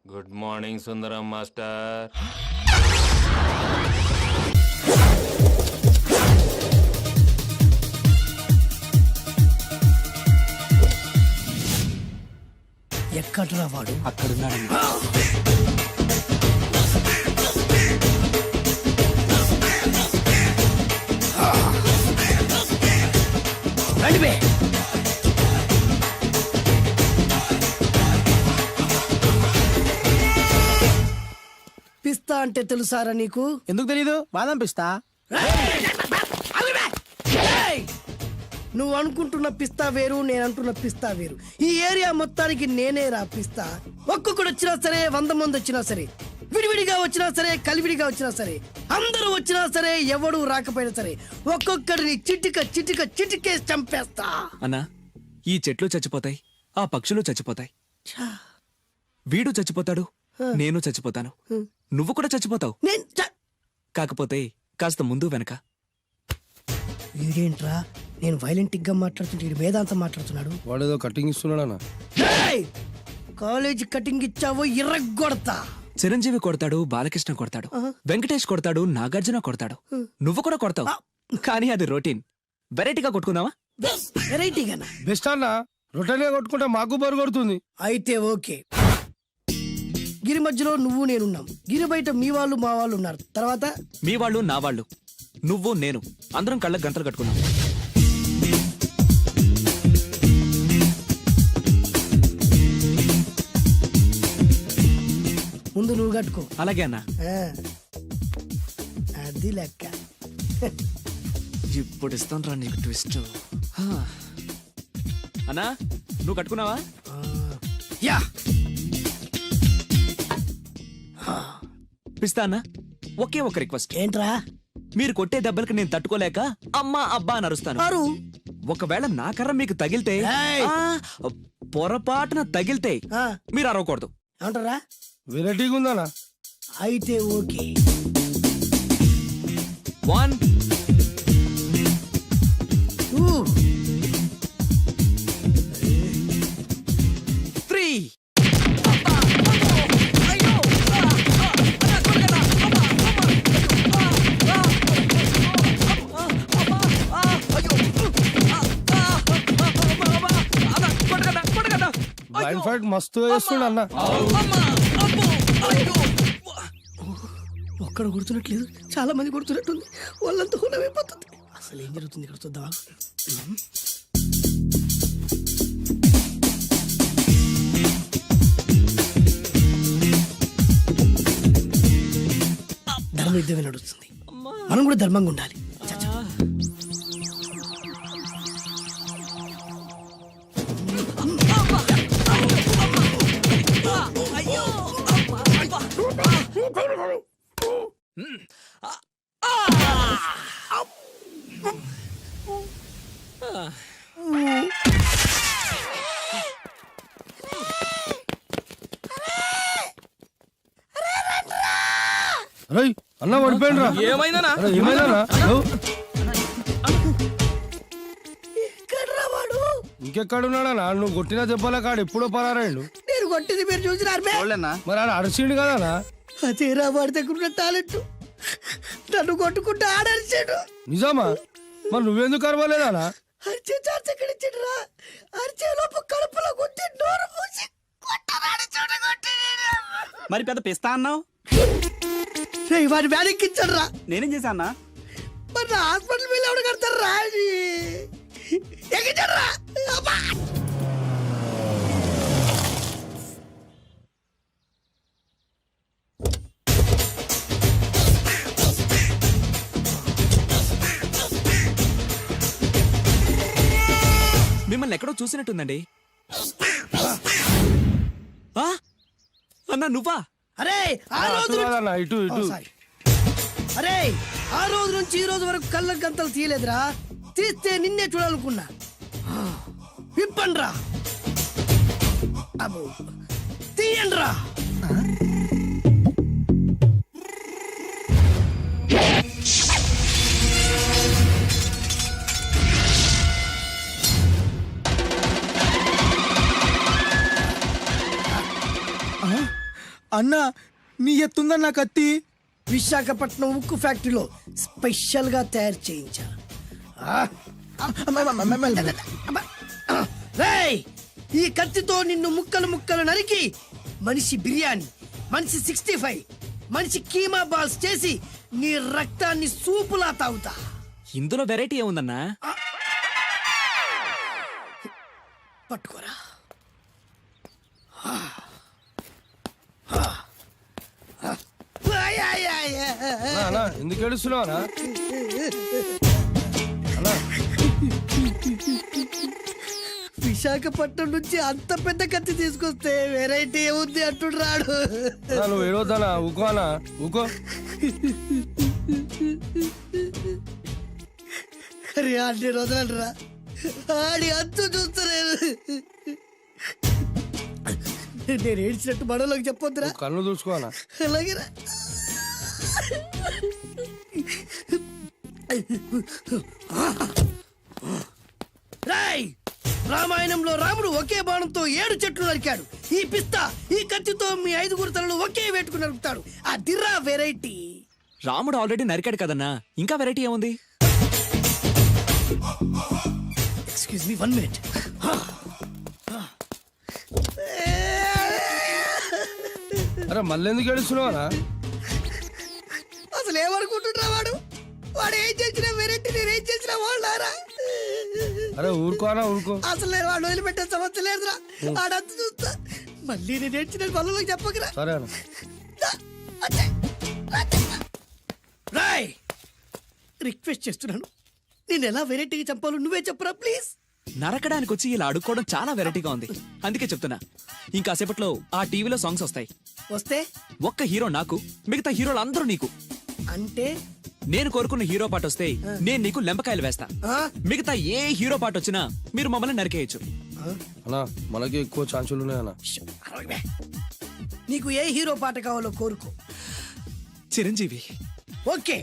గుడ్ మార్నింగ్ సుందరం మాస్టర్ ఎక్కడరా వాడు అక్కడున్నాడు రండిబే పిస్తా అంటే తెలుసారా నీకు? ఎందుకు తెలీదు బాదం పిస్తా నువ్వు అనుకుంటున్న పిస్తా వేరు, నేను అంటున్న పిస్తా వేరు. ఈ ఏరియా మొత్తానికి నేనే రా పిస్తా. ఒక్కొక్కడు వచ్చినా సరే, 100 మంది వచ్చినా సరే, విడివిడిగా వచ్చినా సరే, కలివిడిగా వచ్చినా సరే, అందరూ వచ్చినా సరే, ఎవడు రాకపోయినా సరే, ఒక్కొక్కడిని చిటిక చిటిక చిటికేసి చంపేస్తా. అన్నా ఈ చెట్లు చచ్చిపోతాయి, ఆ పక్షులు చచ్చిపోతాయి, వీడు చచ్చిపోతాడు, నేను చచ్చిపోతాను, నువ్వు కూడా చచ్చిపోతావు. కాకపోతే కాస్త ముందు వెనక. వీడేంట్రా నేను వైలెంట్ గా మాట్లాడుతుంటే వీడు వేదాంతం మాట్లాడుతున్నాడు. వాడేదో కటింగ్ ఇస్తున్నాడా? కాలేజ్ కటింగ్ ఇచ్చావో ఇర్రగొడతా. చిరంజీవి కొడతాడు, బాలకృష్ణ కొడతాడు, వెంకటేష్ కొడతాడు, నాగార్జున కొడతాడు, నువ్వు కూడా కొడతావు. కానీ అది రొటీన్. వెరైటీగా కొట్టుకుందావా? వెరైటీగానా? బెస్ట్ అన్న రొటెన్ గా కొట్టుకుంటే మాకు బరు కొడుతుంది. అయితే ఓకే. గిరి మధ్యలో నువ్వు నేనున్నాం, గిరి బయట మీ వాళ్ళు మా వాళ్ళు ఉన్నారు. తర్వాత మీ వాళ్ళు నా వాళ్ళు, నువ్వు నేను అందరం కళ్ళకు గంటలు కట్టుకున్నాం. ముందు నువ్వు కట్టుకో. అలాగే అన్నా. అది లెక్క. ఇప్పుడు ఇస్తాను రా నీకు ట్విస్ట్. అన్నా నువ్వు కట్టుకున్నావా? యా పిస్తా అన్నా, ఒకే ఒక రిక్వెస్ట్. ఏంట్రా? మీరు కొట్టే దెబ్బలకి నేను తట్టుకోలేక అమ్మా అబ్బా అని అరుస్తాను. ఒకవేళ నా కర్ర మీకు తగిలితే, పొరపాటున తగిలితే మీరు అరవకూడదు. ఏమంటారా? వెరైటీగా ఉందనా? అయితే ఓకే. 1 2 3. బ్లైండ్ ఫైట్ మస్తు వేస్తుండ అన్న. ఒక్కడ కొడుతున్నట్లేదు, చాలా మంది కొడుతున్నట్టుంది. వాళ్ళంతా హులమైపోతుంది. అసలు ఏం జరుగుతుంది ఇక్కడ చూద్దామా? ధర్మ యుద్ధమే నడుస్తుంది. మనం కూడా ధర్మంగా ఉండాలి. చచ్చా. అన్న పడిపోయిండ్రా. ఏమైందనా? ఏమైందనా? ఎక్కడ్రా వాడు? ఇంకెక్కడున్నాడనా? నువ్వు కొట్టిన దెబ్బల కాడు ఎప్పుడో పరారాడు. నేను కొట్టింది మీరు చూసినారు. మరి ఆడ అరిసిండు కదనా? అదేరా వాడి దగ్గర ఉన్న టాలెంట్. నన్ను కొట్టుకుంటూ ఆడరిచాడు. నిజమా? మరి నువ్వెందుకు అరవలేదానా? అరిచే ఛాన్స్ ఎక్కడ ఇచ్చాడురా? అరిచే లోపు కడుపులో కొట్టి నోరు మూసి కొట్టరాడు చూడగొట్టి. మరి పెద్ద పిస్తా అన్నావు. వాడి వ్యాధికి ఇచ్చాడు రా. నేనేం చేశానా? మరి నా హాస్పిటల్ బిల్ ఎవడు కడతారు రా? ఎక్కించాడు రా. మిమ్మల్ని ఎక్కడో చూసినట్టుందండి. అన్నా నువ్వా? అరే ఆ రోజు ఇటు ఇటు. అరే ఆ రోజు నుంచి ఈ రోజు వరకు కళ్ళ గంతలు తీయలేదురా. తీస్తే నిన్నే చూడాలనుకున్నా. విప్పండ్రా. అబ్బో తీయండ్రా. అన్నా నీ ఎత్తుందన్న కత్తి. విశాఖపట్నం ఉక్కు ఫ్యాక్టరీలో స్పెషల్ గా తయారు చేయించా. రేయ్, ఈ కత్తితో నిన్ను ముక్కలు ముక్కలు నరికి మనిషి బిర్యానీ, మనిషి 65, మనిషి కీమా బాల్స్ చేసి నీ రక్తాన్ని సూపులా తాగుతా. ఇందులో వెరైటీ ఏముందన్నా? పట్టుకోరా. ఎందుకు ఏడుస్తున్నావా? విశాఖపట్నం నుంచి అంత పెద్ద కత్తి తీసుకొస్తే వెరైటీ ఏముంది అంటుడు రాడు. నువ్వు ఏడవద్దానా? ఊకోనా? ఊకో. అరే అన్ని రోజులరా ఆడి అంతు చూస్తలేదు. నేను ఏడ్చినట్టు మనలోకి చెప్పొద్దురా. కళ్ళు చూసుకోనా? అలాగేరా. రాయ్, రామాయణంలో రాముడు ఒకే బాణంతో 7 చెట్లు నరికాడు. ఈ పిస్తా ఈ కత్తితో మీ 5 తలను ఒకే వేటుకు నరుకుతాడు. అదిరా వెరైటీ. రాముడు ఆల్రెడీ నరికాడు కదన్నా, ఇంకా వెరైటీ ఏముంది? Excuse me 1 minute. అరే మళ్ళీ ఎందుకు ఏడుస్తున్నావా? అసలు ఏమనుకుంటున్నా వాడు? వాడు ఏం చేసినా వెరైటీ, నేనేం చేసినా వాళ్ళారా? అరే ఊరుకోనా? ఊరుకో. అసలు వాడు వదిలిపెట్టే సమస్య లేదురా. ఆడంత చూస్తా. మళ్ళీ నేను ఏడ్చిన వాళ్ళకి చెప్పకరా. సరే రాయ్, రిక్వెస్ట్ చేస్తున్నాను, నేను ఎలా వెరైటీగా చంపాలో నువ్వే చెప్పరా ప్లీజ్. నరకడానికి వచ్చి ఇలా అడుక్కోవడం చాలా వెరైటీగా ఉంది, అందుకే చెప్తున్నా. ఇంకాసేపట్లో ఆ టీవీలో సాంగ్స్ వస్తాయి. వస్తే ఒక్క హీరో నాకు, మిగతా హీరోలు అందరూ నీకు. అంటే నేను కోరుకున్న హీరో పాట వస్తే నేను నీకు లెంపకాయలు వేస్తా. మిగతా ఏ హీరో పాట వచ్చినా మీరు మమ్మల్ని నరికేయచ్చు. అన్నా మనకి ఎక్కువ ఛాన్సులు ఉన్నాయన్నా. నీకు ఏ హీరో పాట కావాలో కోరుకో. చిరంజీవి. ఓకే,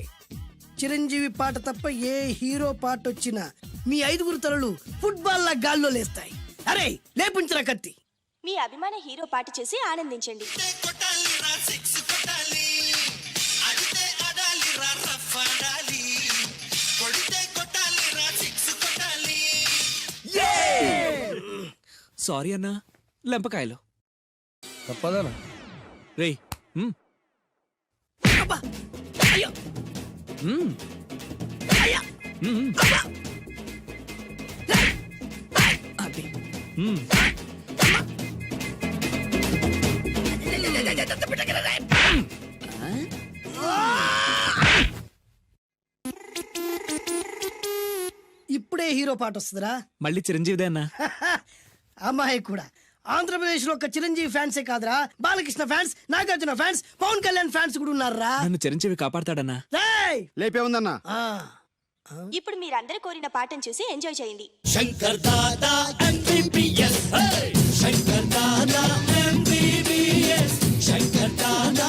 చిరంజీవి పాట తప్ప ఏ హీరో పాట వచ్చినా మీ 5 తలలు ఫుట్బాల్ లా గాల్లో లేస్తాయి. అరే లేపుంచరా కత్తి. మీ అభిమాన హీరో పాట చేసి ఆనందించండి. సారీ అన్నా, లెంపకాయలు తప్పదనా? రేయ్ అయ్యో అది ఇప్పుడే హీరో పాట వస్తుందిరా. మళ్ళీ చిరంజీవిదే అన్నా. అమ్మాయి కూడా ఆంధ్రప్రదేశ్ లో ఒక చిరంజీవి ఫ్యాన్సే కాదురా, Balakrishna fans, Nagarjuna fans, Pawan Kalyan fans కూడా ఉన్నారా. నన్ను చిరంజీవి కాపాడతాడన్నా. లేపే ఉందన్నా. ఇప్పుడు మీరందరూ కోరిన పాటను చూసి ఎంజాయ్ చేయండి. Shankar Dada MBBS, Shankar Dada MBBS, Shankar Dada.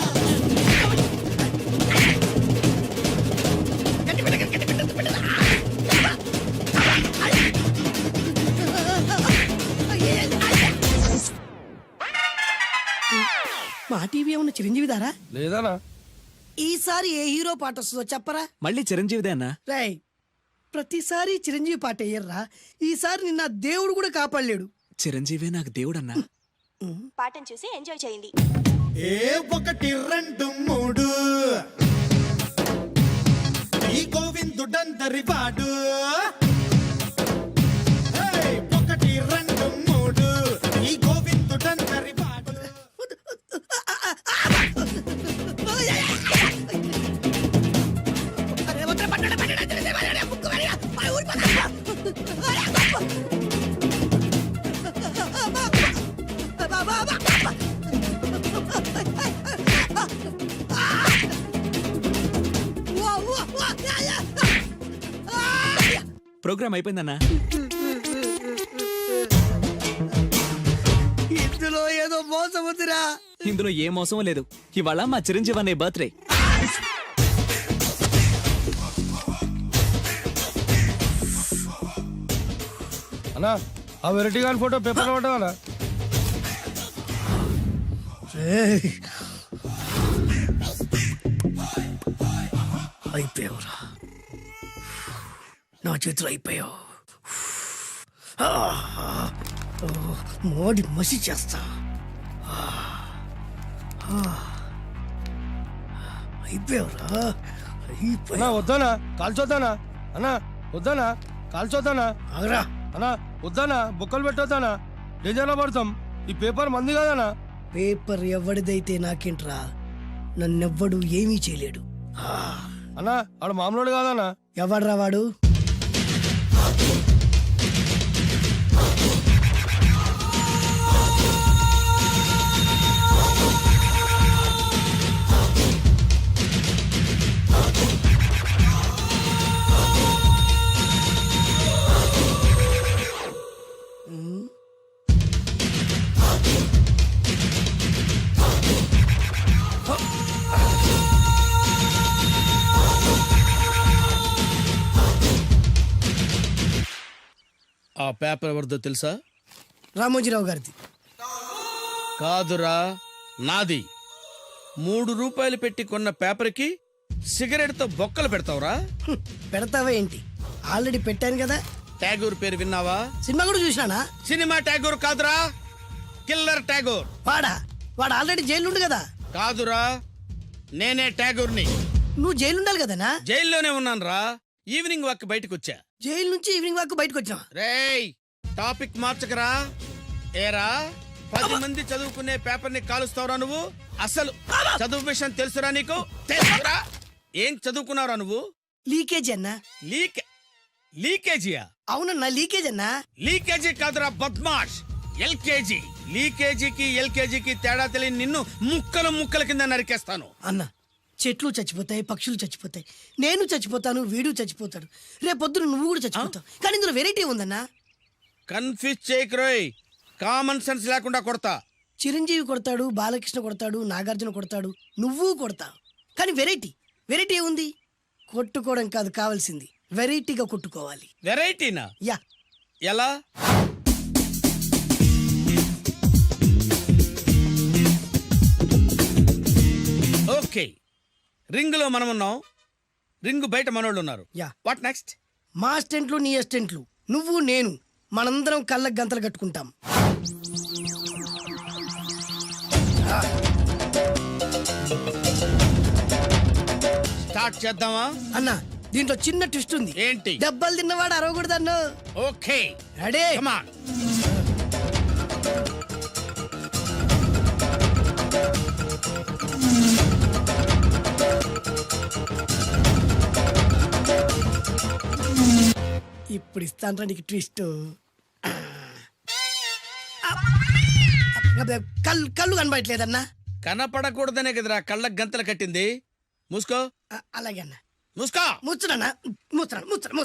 మా టీవీ ఏమన్నా చిరంజీవి దారా? లేదనా. ఈసారి ఏ హీరో పాట వస్తుందో చెప్పరా. మళ్ళీ చిరంజీవిదే అన్నా. రై ప్రతిసారి చిరంజీవి పాట వేయర్రా. ఈసారి నిన్న దేవుడు కూడా కాపాడలేడు. చిరంజీవే నాకు దేవుడన్నా. పాటను చూసి ఎంజాయ్ చేయండి. 1 2 3 ఈ గోవిందుడందరి వాడు. 1 2 3 ఈ గోవిందుడందరి వాడు. ప్రోగ్రామ్ అయిపోయిందన్నా. ఇందులో ఏదో మోసం ఉందిరా. ఇందులో ఏ మోసం లేదు. ఇవాళ మా చిరంజీవి అనే బర్త్డే. అన్నా ఆ వెరైటీ గారి ఫోటో పేపర్ లో పడ్డా. అయిపోయావురా, నా చేతిలో అయిపోయావు. మోడి మసి చేస్తా. అయిపోయావురా. అన్నా వద్దానా కాల్చొద్దానా? అన్నా వద్దానా కాల్చొద్దానా? ఆగరా. అన్నా వద్దానా బొక్కలు పెట్టొద్దానా? డేంజర్లో పడతాం. ఈ పేపర్ మంది కదనా? పేపర్ ఎవడిదైతే నాకేంట్రా, నన్నెవ్వడు ఏమీ చేయలేడు. అన్నా ఆడు మామూలు కాదనా? ఎవడ్రా వాడు? ఆ పేపర్ ఎవరిదో తెలుసా? రామోజీరావు గారిది. కాదురా, నాది. 3 రూపాయలు పెట్టి కొన్న పేపర్కి సిగరెట్ తో బొక్కలు పెడతావురా? పెడతావా ఏంటి? ఆల్రెడీ పెట్టాను కదా. ట్యాగూర్ పేరు విన్నావా? సినిమా కూడా చూసినానా? సినిమా ట్యాగూర్ కాదురా, కిల్లర్ ట్యాగూర్. వాడు ఆల్రెడీ జైలు ఉండు కదా. కాదురా, నేనే ట్యాగూర్ని. నువ్వు జైలు ఉండాలి కదనా? జైల్లోనే ఉన్నాను రా. ఈవినింగ్ వాక్ బయటకు వచ్చా. జైలు నుంచి ఈవినింగ్ వాక్ బయటకు వచ్చా. రేయ్ టాపిక్ మార్చకరా. ఏరా 10 మంది చదువుకునే పేపర్ ని కాలుస్తావురా నువ్వు? అసలు చదువు విషయం తెలుసురా నీకు? తెలుసురా? ఏం చదువుకున్నావురా నువ్వు? లీకేజ్ అన్నా. లీకేజీయా? అవునన్నా లీకేజ్ అన్నా. లీకేజీ కాదురా బద్మాష్, ఎల్కేజీ. లీకేజీకి ఎల్కేజీకి తేడా తెలియని నిన్ను ముక్కలు ముక్కల కింద నరికేస్తాను. అన్న చెట్లు చచ్చిపోతాయి, పక్షులు చచ్చిపోతాయి, నేను చచ్చిపోతాను, వీడు చచ్చిపోతాడు, రేపొద్దున నువ్వు కూడా చచ్చిపోతావు. కానీ ఇందులో వెరైటీ ఉందన్నా. కన్ఫ్యూజ్ చేయకురోయ్, కామన్ సెన్స్ లేకుండా కొడతా. చిరంజీవి కొడతాడు, బాలకృష్ణ కొడతాడు, నాగార్జున కొడతాడు, నువ్వు కొడతావు. కానీ వెరైటీ ఉంది. కొట్టుకోవడం కాదు కావాల్సింది, వెరైటీగా కొట్టుకోవాలి. వెరైటీనా? యా. ఎలా? ఓకే, రింగ్ లో మనం ఉన్నాం, రింగ్ బయట మనోళ్ళు ఉన్నారు. యా. What next? మా అసిస్టెంట్లు, నీ అసిస్టెంట్లు, నువ్వు నేను, మనందరం కళ్ళకు గంతలు కట్టుకుంటాం. స్టార్ట్ చేద్దామా? అన్నా దీంట్లో చిన్న ట్విస్ట్ ఉంది. ఏంటి? దెబ్బలు తిన్నవాడు అరవకూడదన్ను. Okay ready? Come on. ఇప్పుడు ఇస్తాను నీకు ట్విస్ట్. కళ్ళు కనబడట్లేదన్నా. కనపడకూడదనే కదరా కళ్ళకు గంతలు కట్టింది. మూసుకో. అలాగే అన్న. మూసుకో. ముచ్చునన్నా, ముచ్చున.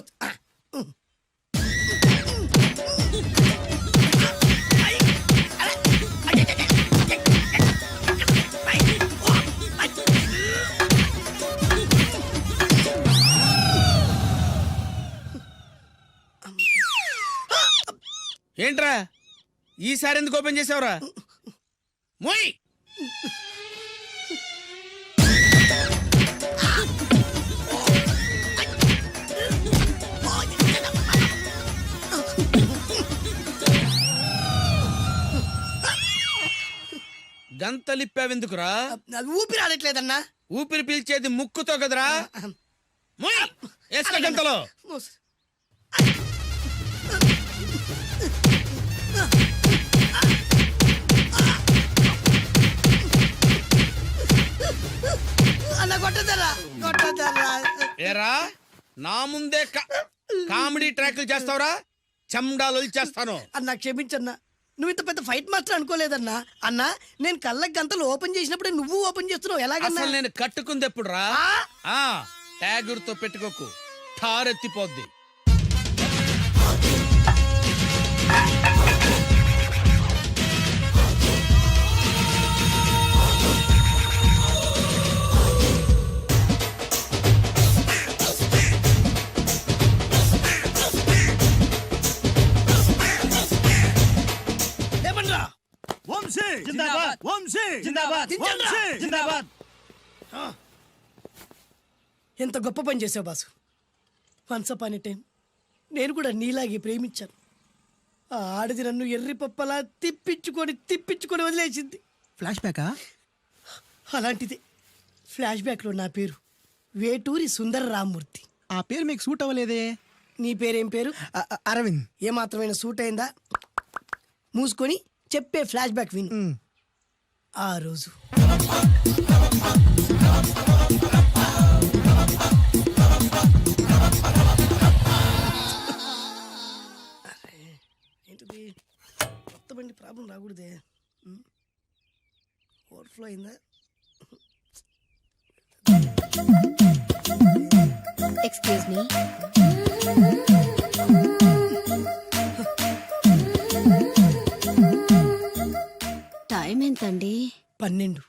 ఏంట్రా ఈసారి ఎందుకు ఓపెన్ చేసావురా? మోయ్. గంతలిప్పావెందుకురా? ఊపిరి ఆడట్లేదన్నా. ఊపిరి పీల్చేది ముక్కుతో కదరా. మోయ్, వేసుకో గంతలో. అన్న కొట్టదరా. ఏరా నా ముందే కామెడీ ట్రాక్లు చేస్తావురా? చెమ్డాలు చేస్తాను. అన్నా క్షమించన్నా, నువ్వు ఇంత పెద్ద ఫైట్ మాస్టర్ అనుకోలేదన్నా. అన్నా నేను కళ్ళకి గంతలు ఓపెన్ చేసినప్పుడే నువ్వు ఓపెన్ చేస్తున్నావు, ఎలాగన్నా? అసలు నేను కట్టుకుంది ఎప్పుడు రా? ట్యాగుర్తో పెట్టుకోకు, ఠారెత్తిపోద్ది. ఎంత గొప్ప పని చేసావు boss. Once upon a time నేను కూడా నీలాగే ప్రేమించాను. ఆ ఆడది నన్ను ఎర్రి పప్పలా తిప్పించుకొని వదిలేసింది. ఫ్లాష్ బ్యాకా? అలాంటిదే. ఫ్లాష్ బ్యాక్లో నా పేరు వేటూరి సుందర రామ్మూర్తి. ఆ పేరు మీకు సూట్ అవ్వలేదే. నీ పేరేం పేరు? అరవింద్. ఏమాత్రమైన సూట్ అయిందా? మూసుకొని చెప్పే ఫ్లాష్ బ్యాక్ విను. ఆ రోజు ఏంటిది? కొత్త బండి ప్రాబ్లం రాకూడదే. ఓవర్ఫ్లో అయిందా? Excuse me. టైం ఎంతండి? 12.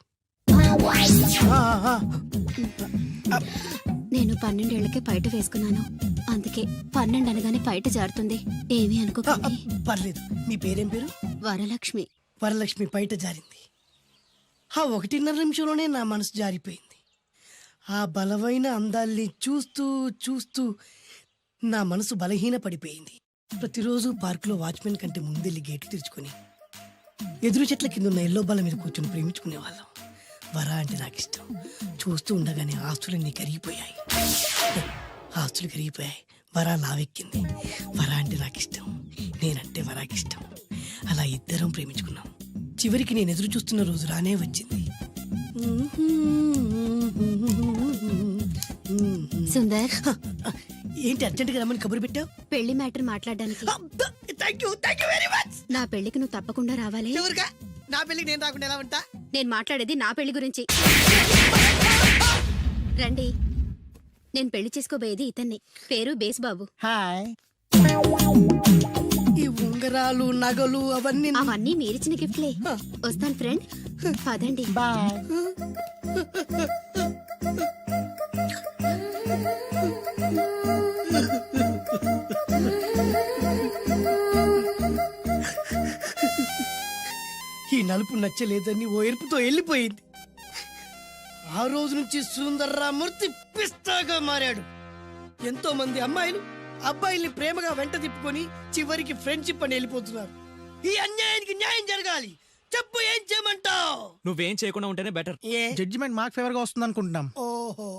నేను 12 ఏళ్లకే పైట వేసుకున్నాను, అందుకే 12 అనగానే పైట జారుతుంది. ఏమీ అనుకోకండి. పర్లేదు. మీ పేరేం పేరు? వరలక్ష్మి. వరలక్ష్మి పైట జారింది. ఆ 1.5 నిమిషంలోనే నా మనసు జారిపోయింది. ఆ బలమైన అందాల్ని చూస్తూ చూస్తూ నా మనసు బలహీన పడిపోయింది. ప్రతిరోజు పార్కులో వాచ్మెన్ కంటే ముందెళ్ళి గేట్లు తెరుచుకొని ఎదురు చెట్ల కింద ఉన్న ఎల్లో బాల మీద కూర్చొని ప్రేమించుకునేవాళ్ళం. వర అంటే నాకు ఇష్టం. చూస్తూ ఉండగానే ఆస్తులన్నీ కరిగిపోయాయి. వర లావెక్కింది. వర అంటే నాకు ఇష్టం, నేనంటే వరాకి ఇష్టం. అలా ఇద్దరం ప్రేమించుకున్నాం. చివరికి నేను ఎదురు చూస్తున్న రోజు రానే వచ్చింది. సుందర్, ఏంటి అర్జెంట్ గా రమ్మని కబురు పెట్టావు? పెళ్లి మ్యాటర్ మాట్లాడడానికి. Thank you very much. నా పెళ్లికి నువ్వు తప్పకుండా రావాలి. ఎవరుగా? నా పెళ్లికి నేను రాకుండా ఎలా ఉంటా? నేను మాట్లాడేది నా పెళ్లి గురించి. రండి. నేను పెళ్లి చేసుకోబోయేది ఇతన్ని. పేరు బేస్బాబు. హాయ్. ఈ ఉంగరాలు నగలు అవన్నీ మీరిచ్చిన గిఫ్ట్లే. వస్తాను ఫ్రెండ్. పదండి. బాయ్. ఈ నలుపు నచ్చలేదని ఓ ఎరుపుతో వెళ్ళిపోయింది. ఆ రోజు నుంచి సుందర్రామూర్తి పిస్తాగా మారాడు. ఎంతో మంది అమ్మాయిలు అబ్బాయిల్ని ప్రేమగా వెంట తిప్పుకొని చివరికి ఫ్రెండ్షిప్ అని వెళ్ళిపోతున్నారు. ఈ అన్యాయానికి న్యాయం జరగాలి. చెప్పు, ఏం చేయమంటావు? నువ్వేం చేయకుండా ఉంటేనే బెటర్. జడ్జిమెంట్ మాకు ఫేవర్ గా వస్తుంది అనుకుంటున్నాం. ఓహో.